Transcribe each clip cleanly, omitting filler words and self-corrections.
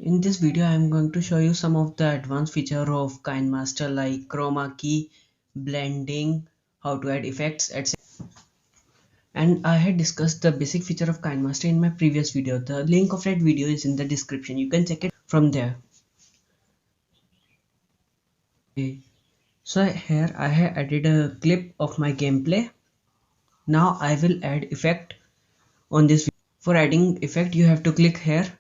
In this video, I am going to show you some of the advanced feature of KineMaster like chroma key, blending, how to add effects, etc. And I had discussed the basic feature of KineMaster in my previous video. The link of that video is in the description. You can check it from there. Okay. So here I have added a clip of my gameplay. Now I will add effect on this video. For adding effect, you have to click here.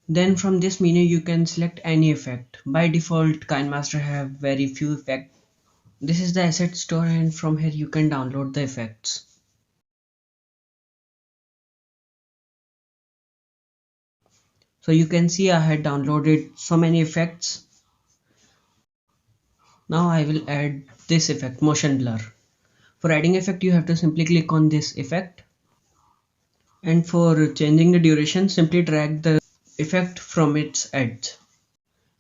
Then from this menu you can select any effect. By default, KineMaster have very few effects. This is the asset store, and from here you can download the effects. So you can see I had downloaded so many effects. Now I will add this effect, motion blur. For adding effect you have to simply click on this effect, and for changing the duration simply drag the effect from its edge,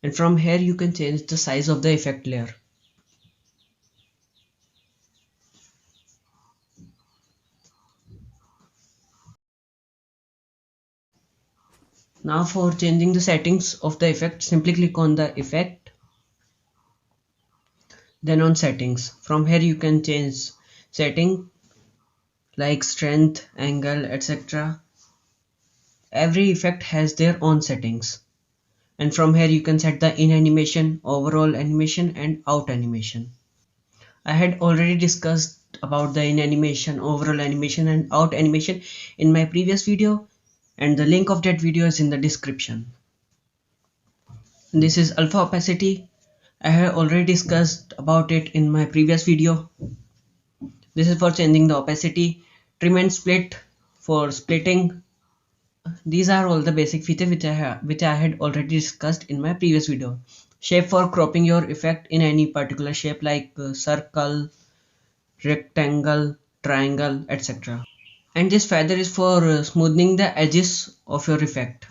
and from here you can change the size of the effect layer. Now for changing the settings of the effect, simply click on the effect, then on settings. From here you can change setting like strength, angle, etc. Every effect has their own settings, and from here you can set the in animation, overall animation and out animation. I had already discussed about the in animation, overall animation and out animation in my previous video, and the link of that video is in the description. This is alpha opacity. I have already discussed about it in my previous video. This is for changing the opacity. Trim and split for splitting. These are all the basic features which I had already discussed in my previous video. Shape for cropping your effect in any particular shape like circle, rectangle, triangle, etc. And this feather is for smoothing the edges of your effect.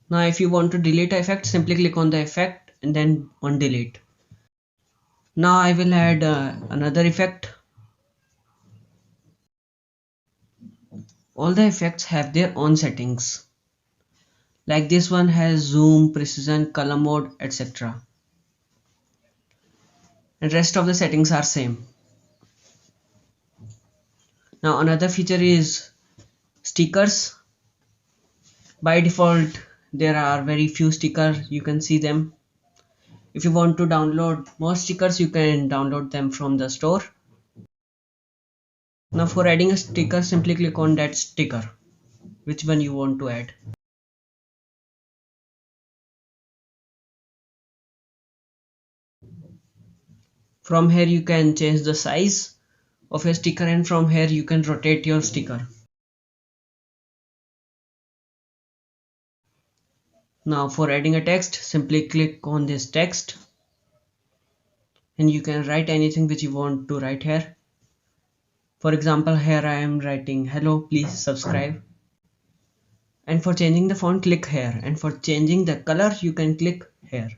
Now if you want to delete effect, simply click on the effect and then on delete. Now I will add another effect. All the effects have their own settings. Like this one has zoom, precision, color mode, etc. And rest of the settings are same. Now another feature is stickers. By default there are very few stickers, you can see them. If you want to download more stickers, you can download them from the store. Now for adding a sticker, simply click on that sticker, which one you want to add. From here you can change the size of your sticker, and from here you can rotate your sticker. Now for adding a text, simply click on this text and you can write anything which you want to write here. For example, here I am writing hello, please subscribe. And for changing the font, click here, and for changing the color you can click here.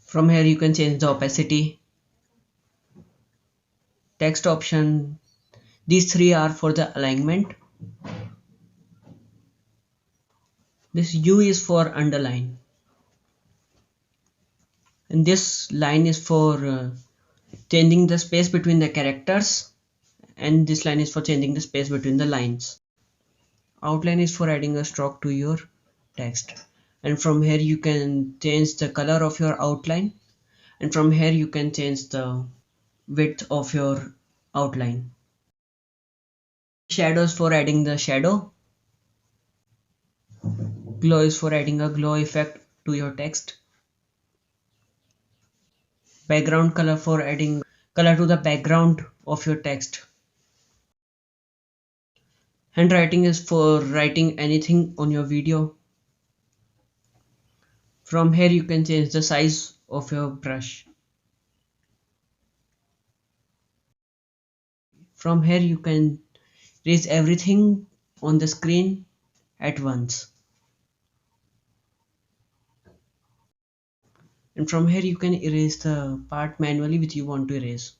From here you can change the opacity, text option. These three are for the alignment. This U is for underline, and this line is for changing the space between the characters, and this line is for changing the space between the lines. Outline is for adding a stroke to your text, and from here you can change the color of your outline, and from here you can change the width of your outline. Shadows for adding the shadow. Glow is for adding a glow effect to your text. Background color for adding color to the background of your text. Handwriting is for writing anything on your video. From here you can change the size of your brush. From here you can erase everything on the screen at once. And from here you can erase the part manually which you want to erase.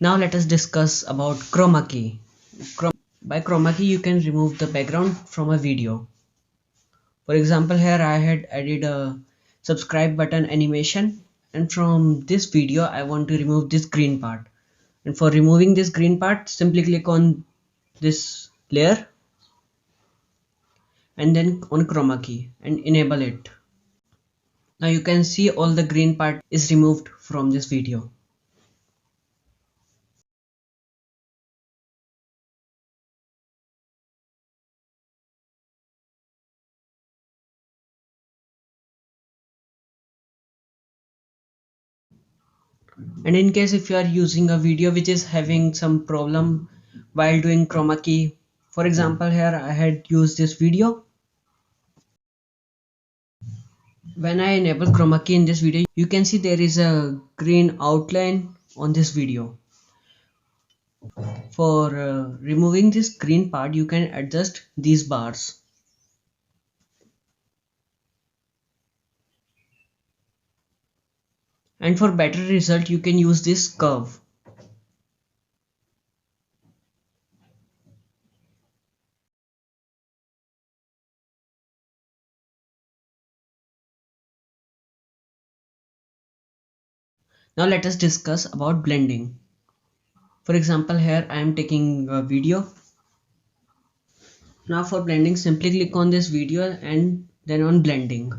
Now let us discuss about chroma key. By chroma key you can remove the background from a video. For example, here I had added a subscribe button animation, and from this video I want to remove this green part. And for removing this green part, simply click on this layer and then on chroma key and enable it. Now you can see all the green part is removed from this video. And in case if you are using a video which is having some problem while doing chroma key, for example here I had used this video. When I enable chroma key in this video, you can see there is a green outline on this video. For removing this green part, you can adjust these bars. And for better result, you can use this curve. Now let us discuss about blending. For example, here I am taking a video. Now for blending, simply click on this video and then on blending.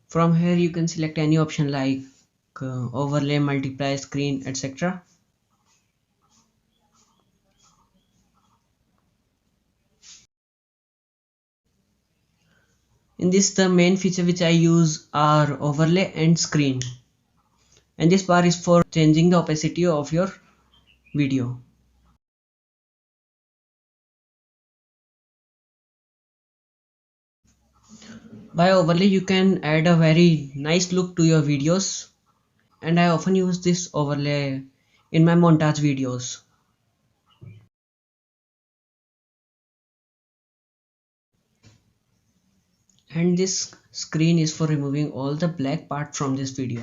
From here you can select any option like overlay, multiply, screen, etc. In this, the main feature which I use are overlay and screen. And this bar is for changing the opacity of your video. By overlay you can add a very nice look to your videos, and I often use this overlay in my montage videos. And this screen is for removing all the black part from this video.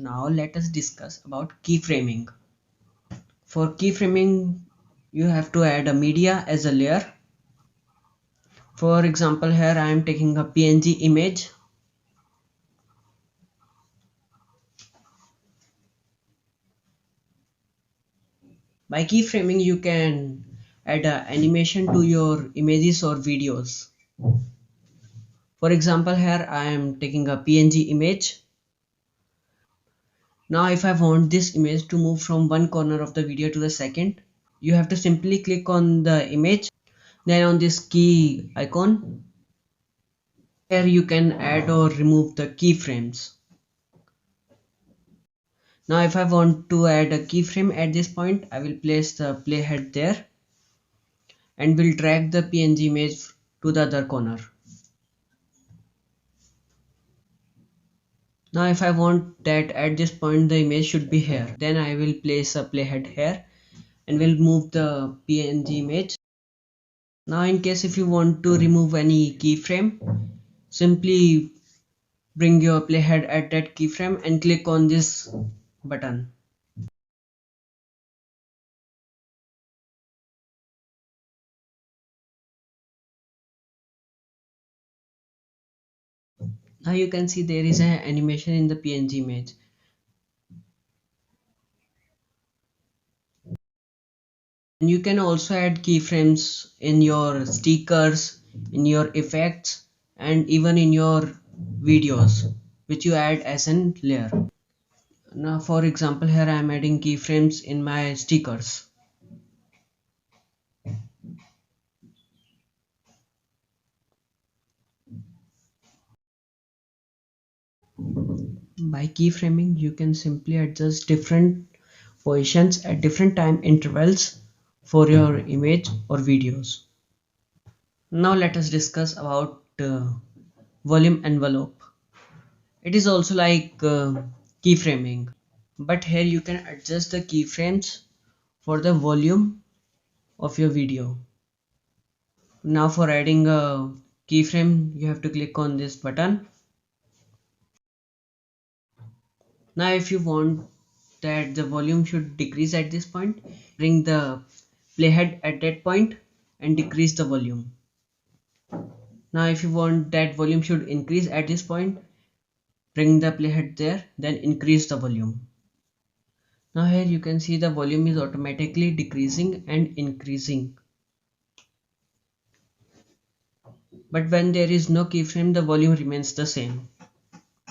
Now let us discuss about keyframing. For keyframing you have to add a media as a layer. For example, here I am taking a PNG image. By keyframing you can add an animation to your images or videos. For example, here I am taking a PNG image. Now if I want this image to move from one corner of the video to the second, you have to simply click on the image, then on this key icon. Here you can add or remove the keyframes. Now if I want to add a keyframe at this point, I will place the playhead there and will drag the PNG image to the other corner. Now if I want that at this point the image should be here, then I will place a playhead here and will move the PNG image. Now in case if you want to remove any keyframe, simply bring your playhead at that keyframe and click on this button. Now you can see there is an animation in the PNG image. And you can also add keyframes in your stickers, in your effects, and even in your videos, which you add as an layer. Now for example, here I am adding keyframes in my stickers. By keyframing you can simply adjust different positions at different time intervals for your image or videos. Now let us discuss about volume envelope. It is also like keyframing, but here you can adjust the keyframes for the volume of your video. Now for adding a keyframe, you have to click on this button. Now if you want that the volume should decrease at this point, bring the playhead at that point and decrease the volume. Now if you want that volume should increase at this point, bring the playhead there, then increase the volume. Now here you can see the volume is automatically decreasing and increasing. But when there is no keyframe, the volume remains the same.